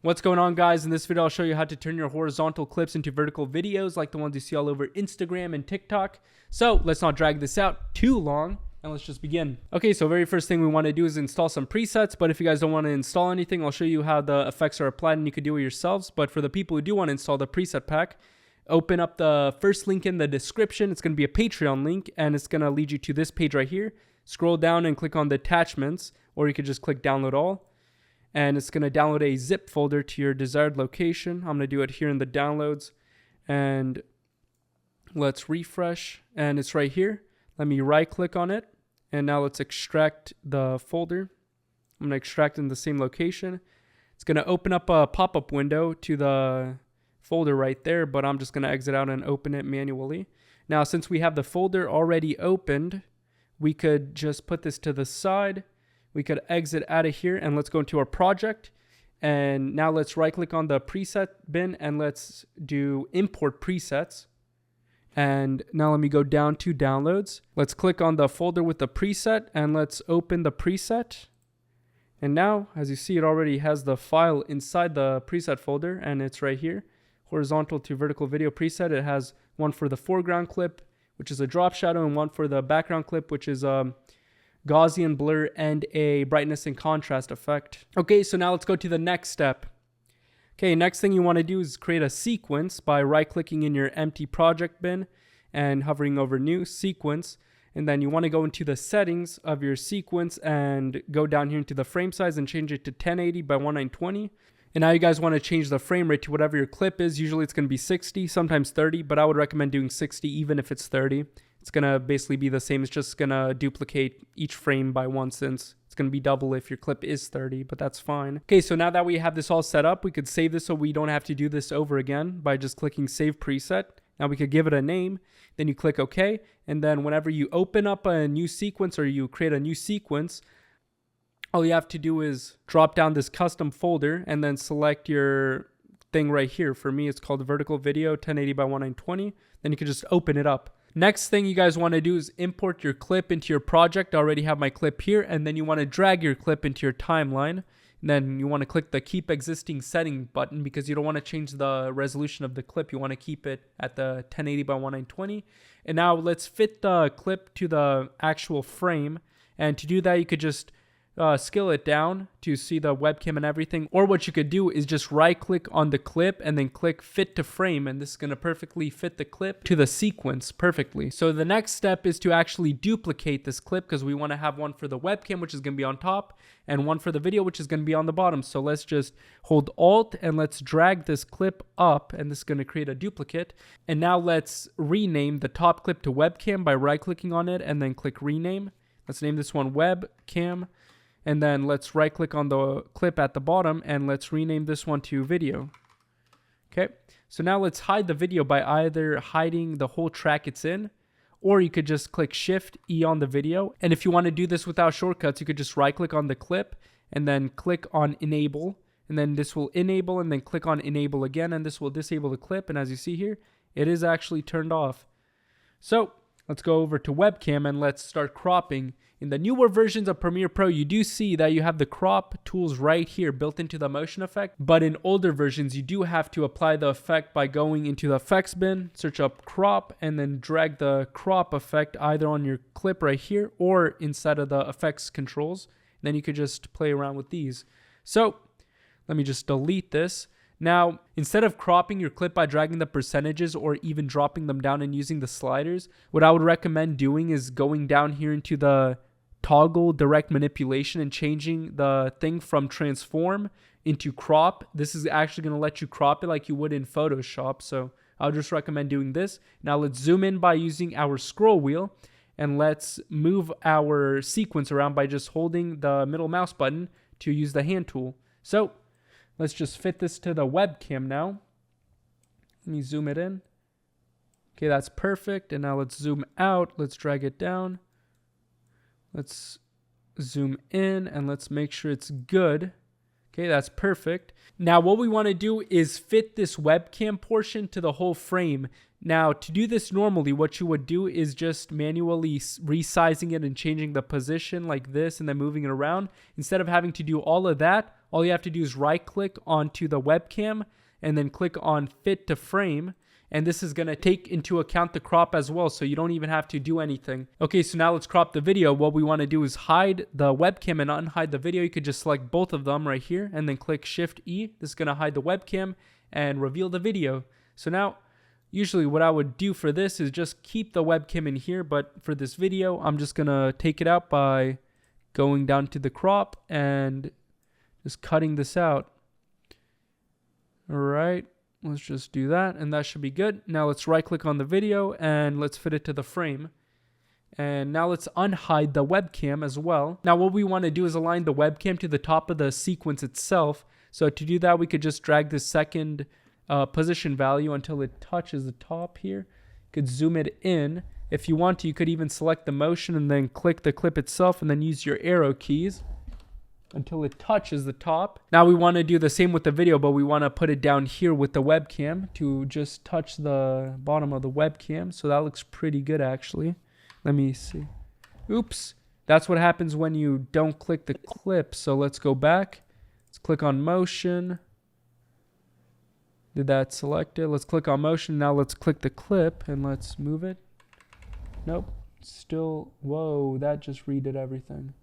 What's going on, guys? In this video, I'll show you how to turn your horizontal clips into vertical videos like the ones you see all over Instagram and TikTok. So let's not drag this out too long and let's just begin. Okay, so very first thing we want to do is install some presets, but if you guys don't want to install anything, I'll show you how the effects are applied and you can do it yourselves. But for the people who do want to install the preset pack, open up the first link in the description. It's going to be a Patreon link and it's going to lead you to this page right here. Scroll down and click on the attachments, or you could just click download all. And it's going to download a zip folder to your desired location. I'm going to do it here in the downloads. And let's refresh. And it's right here. Let me right click on it. And now let's extract the folder. I'm going to extract in the same location. It's going to open up a pop-up window to the folder right there, but I'm just going to exit out and open it manually. Now, since we have the folder already opened, we could just put this to the side. We could exit out of here and let's go into our project. And now let's right click on the preset bin and let's do import presets. And now let me go down to downloads. Let's click on the folder with the preset and let's open the preset. And now, as you see, it already has the file inside the preset folder and it's right here. Horizontal to vertical video preset. It has one for the foreground clip, which is a drop shadow, and one for the background clip, which is Gaussian blur and a brightness and contrast effect. Okay, so now let's go to the next step. Okay, next thing you want to do is create a sequence by right-clicking in your empty project bin and hovering over new sequence. And then you want to go into the settings of your sequence and go down here into the frame size and change it to 1080 by 1920. And now you guys want to change the frame rate to whatever your clip is. Usually it's going to be 60, sometimes 30, but I would recommend doing 60 even if it's 30. It's going to basically be the same. It's just going to duplicate each frame by one, since it's going to be double if your clip is 30, but that's fine. Okay, so now that we have this all set up, we could save this so we don't have to do this over again by just clicking Save Preset. Now we could give it a name, then you click OK, and then whenever you open up a new sequence or you create a new sequence, all you have to do is drop down this custom folder and then select your thing right here. For me, it's called Vertical Video 1080 by 1920. Then you can just open it up. Next thing you guys want to do is import your clip into your project. I already have my clip here, and then you want to drag your clip into your timeline. And then you want to click the Keep Existing Setting button because you don't want to change the resolution of the clip. You want to keep it at the 1080 by 1920. And now let's fit the clip to the actual frame. And to do that, you could just scale it down to see the webcam and everything, or what you could do is just right click on the clip and then click fit to frame, and this is going to perfectly fit the clip to the sequence perfectly. So the next step is to actually duplicate this clip, because we want to have one for the webcam, which is going to be on top, and one for the video, which is going to be on the bottom. So let's just hold Alt and let's drag this clip up, and this is going to create a duplicate. And now let's rename the top clip to webcam by right clicking on it and then click rename. Let's name this one webcam. And then let's right click on the clip at the bottom and let's rename this one to video. Okay, so now let's hide the video by either hiding the whole track it's in, or you could just click Shift E on the video. And if you want to do this without shortcuts, you could just right click on the clip and then click on enable, and then this will enable, and then click on enable again, and this will disable the clip. And as you see here, it is actually turned off. So let's go over to webcam and let's start cropping. In the newer versions of Premiere Pro, you do see that you have the crop tools right here built into the motion effect. But in older versions, you do have to apply the effect by going into the effects bin, search up crop, and then drag the crop effect either on your clip right here or inside of the effects controls. And then you could just play around with these. So let me just delete this. Now, instead of cropping your clip by dragging the percentages or even dropping them down and using the sliders, what I would recommend doing is going down here into the toggle direct manipulation and changing the thing from transform into crop. This is actually going to let you crop it like you would in Photoshop. So I'll just recommend doing this. Now let's zoom in by using our scroll wheel, and let's move our sequence around by just holding the middle mouse button to use the hand tool. So let's just fit this to the webcam now. Let me zoom it in. Okay, that's perfect. And now let's zoom out. Let's drag it down. Let's zoom in and let's make sure it's good. Okay, that's perfect. Now what we want to do is fit this webcam portion to the whole frame. Now to do this normally, what you would do is just manually resizing it and changing the position like this and then moving it around. Instead of having to do all of that, all you have to do is right click onto the webcam and then click on fit to frame. And this is going to take into account the crop as well, so you don't even have to do anything. Okay, so now let's crop the video. What we want to do is hide the webcam and unhide the video. You could just select both of them right here and then click Shift E. This is going to hide the webcam and reveal the video. So now, usually what I would do for this is just keep the webcam in here, but for this video, I'm just going to take it out by going down to the crop and just cutting this out. All right. Let's just do that, and that should be good. Now let's right click on the video and let's fit it to the frame. And now let's unhide the webcam as well. Now what we want to do is align the webcam to the top of the sequence itself. So to do that, we could just drag this second position value until it touches the top here. You could zoom it in. If you want to, you could even select the motion and then click the clip itself and then use your arrow keys until it touches the top. Now we want to do the same with the video, but we want to put it down here with the webcam to just touch the bottom of the webcam. So that looks pretty good actually. Let me see. Oops. That's what happens when you don't click the clip. So let's go back. Let's click on motion. Did that select it? Let's click on motion. Now let's click the clip and let's move it. Nope. Still, whoa, that just redid everything.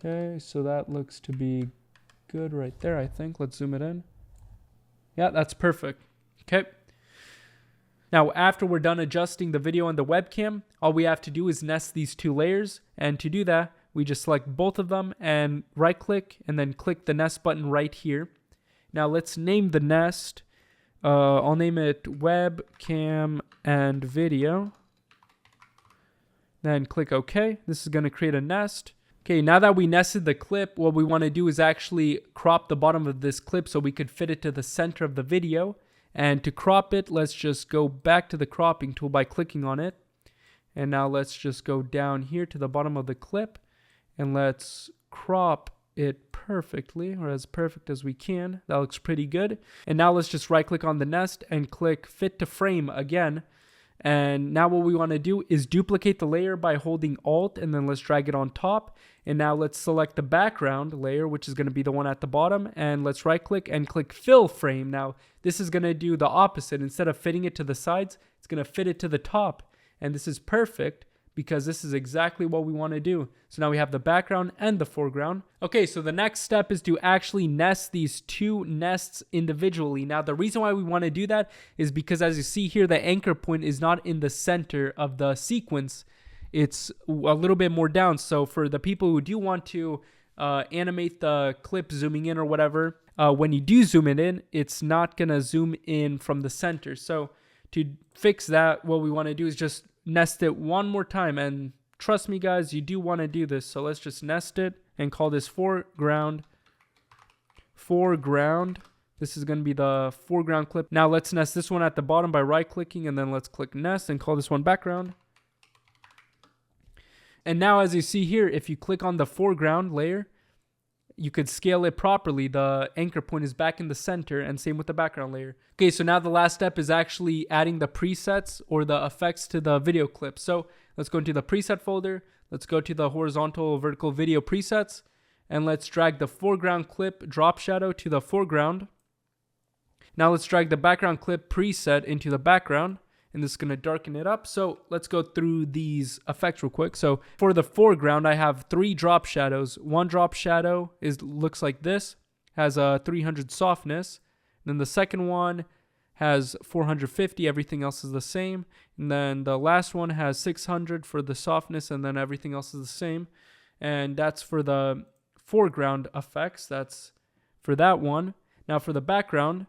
Okay, so that looks to be good right there, I think. Let's zoom it in. Yeah, that's perfect. Okay. Now, after we're done adjusting the video and the webcam, all we have to do is nest these two layers. And to do that, we just select both of them and right click and then click the nest button right here. Now, let's name the nest. I'll name it webcam and video. Then click OK. This is going to create a nest. Okay, now that we nested the clip, what we want to do is actually crop the bottom of this clip so we could fit it to the center of the video. And to crop it, let's just go back to the cropping tool by clicking on it. And now let's just go down here to the bottom of the clip and let's crop it perfectly, or as perfect as we can. That looks pretty good. And now let's just right click on the nest and click fit to frame again. And now what we want to do is duplicate the layer by holding Alt and then let's drag it on top. And now let's select the background layer, which is going to be the one at the bottom. And let's right click and click fill frame. Now this is going to do the opposite. Instead of fitting it to the sides, it's going to fit it to the top. And this is perfect because this is exactly what we want to do. So now we have the background and the foreground. Okay, so the next step is to actually nest these two nests individually. Now the reason why we want to do that is because, as you see here, the anchor point is not in the center of the sequence. It's a little bit more down. So for the people who do want to animate the clip zooming in or whatever, when you do zoom it in, it's not going to zoom in from the center. So to fix that, what we want to do is just nest it one more time. And trust me, guys, you do want to do this. So let's just nest it and call this foreground. This is going to be the foreground clip. Now let's nest this one at the bottom by right clicking, and then let's click nest and call this one background. And now, as you see here, if you click on the foreground layer, you could scale it properly. The anchor point is back in the center, and same with the background layer. Okay, so now the last step is actually adding the presets or the effects to the video clip. So let's go into the preset folder. Let's go to the horizontal vertical video presets, and let's drag the foreground clip drop shadow to the foreground. Now let's drag the background clip preset into the background, and this is going to darken it up. So let's go through these effects real quick. So for the foreground, I have 3 drop shadows. One drop shadow looks like this, has a 300 softness. And then the second one has 450, everything else is the same. And then the last one has 600 for the softness, and then everything else is the same. And that's for the foreground effects. That's for that one. Now for the background,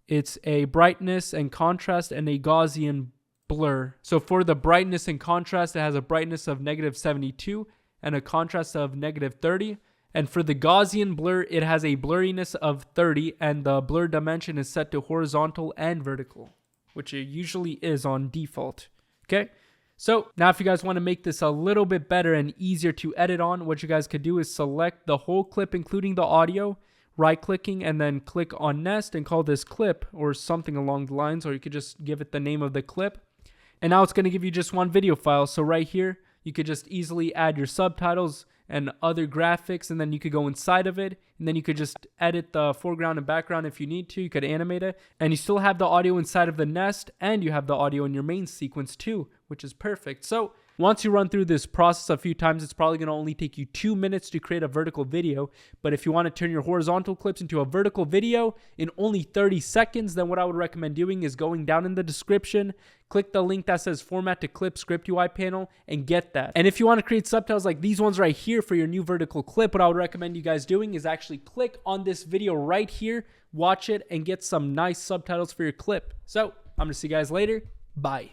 it's a brightness and contrast and a Gaussian blur. So for the brightness and contrast, it has a brightness of -72 and a contrast of -30. And for the Gaussian blur, it has a blurriness of 30, and the blur dimension is set to horizontal and vertical, which it usually is on default. Okay, so now if you guys want to make this a little bit better and easier to edit on, what you guys could do is select the whole clip, including the audio, right clicking, and then click on nest and call this clip or something along the lines, or you could just give it the name of the clip. And now it's going to give you just one video file. So right here, you could just easily add your subtitles and other graphics, and then you could go inside of it, and then you could just edit the foreground and background if you need to. You could animate it, and you still have the audio inside of the nest, and you have the audio in your main sequence too, which is perfect. So once you run through this process a few times, it's probably going to only take you 2 minutes to create a vertical video. But if you want to turn your horizontal clips into a vertical video in only 30 seconds, then what I would recommend doing is going down in the description, click the link that says format to clip script UI panel, and get that. And if you want to create subtitles like these ones right here for your new vertical clip, what I would recommend you guys doing is actually click on this video right here, watch it, and get some nice subtitles for your clip. So I'm going to see you guys later. Bye.